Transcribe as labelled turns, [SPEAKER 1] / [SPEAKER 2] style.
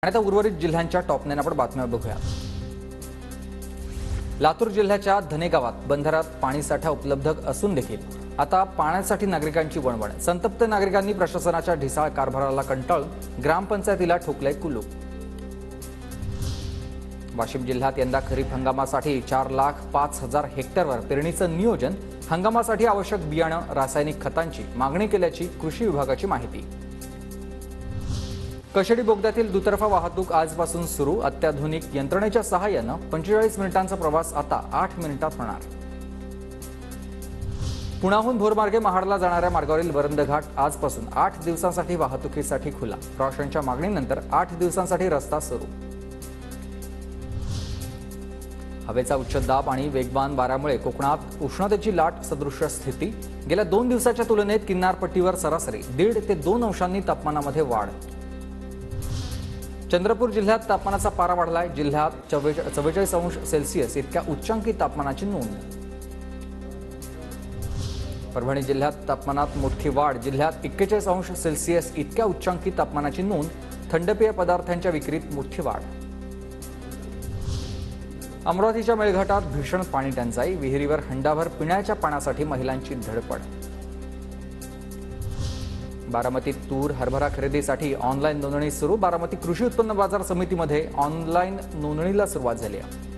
[SPEAKER 1] आणि आता उर्वरित जिल्ह्यांच्या टॉप 9 आपण बातम्या बघूया। लातूर जिल्ह्याच्या धने गावात बंधाऱ्यात पाणीसाठा उपलब्ध असून देखील आता पाण्यासाठी नागरिकांची वणवण। संतप्त नागरिकांनी प्रशासनाच्या ढिसाळ कारभाराला कंटाळून ग्रामपंचायतीला ठोकले कुलूप। वाशिम जिल्ह्यात यंदा खरीप हंगामासाठी 4,05,000 हेक्टरवर पेरणीचं नियोजन। हंगामासाठी आवश्यक बियाणं, रासायनिक खतांची मागणी केल्याची कृषी विभागाची माहिती। कशेडी बोगद्यातील दुतर्फा वाहतूक आजपासून सुरू। अत्याधुनिक यंत्रणेच्या सहाय्याने 45 मिनिटांचा प्रवास आता 8 मिनिटात होणार। पुण्याहून भोरमार्गे महाडला जाणाऱ्या मार्गावरील वरंद घाट आजपासून 8 दिवसांसाठी वाहतुकीसाठी खुला। प्रवाशांच्या मागणीनंतर 8 दिवसांसाठी रस्ता सुरू। हवेचा उच्च दाब आणि वेगवान वाऱ्यामुळे कोकणात उष्णतेची लाट सदृश स्थिती। गेल्या 2 दिवसाच्या तुलनेत किनारपट्टीवर सरासरी 1.5 ते 2 अंशांनी तापमानामध्ये वाढ। चंद्रपूर जिल्ह्यात तापमानाचा पारा वाढलाय। जिल्ह्यात 44 अंश सेल्सिअस इतक्या उच्चांकी तापमानाची नोंद। परभणी जिल्ह्यात तापमानात मोठी वाढ। जिल्ह्यात 41 अंश सेल्सिअस इतक्या उच्चांकी तापमानाची नोंद। थंडपेय पदार्थांच्या विक्रीत मोठी वाढ। अमरावतीच्या मेळघाटात भीषण पाणी टंचाई। विहिरीवर हंडाभर पिण्याच्या पाण्यासाठी महिलांची धडपड। बारामतीत तूर हरभरा खरेदीसाठी ऑनलाईन नोंदणी सुरू। बारामती कृषी उत्पन्न बाजार समितीमध्ये ऑनलाईन नोंदणीला सुरुवात झाली आहे।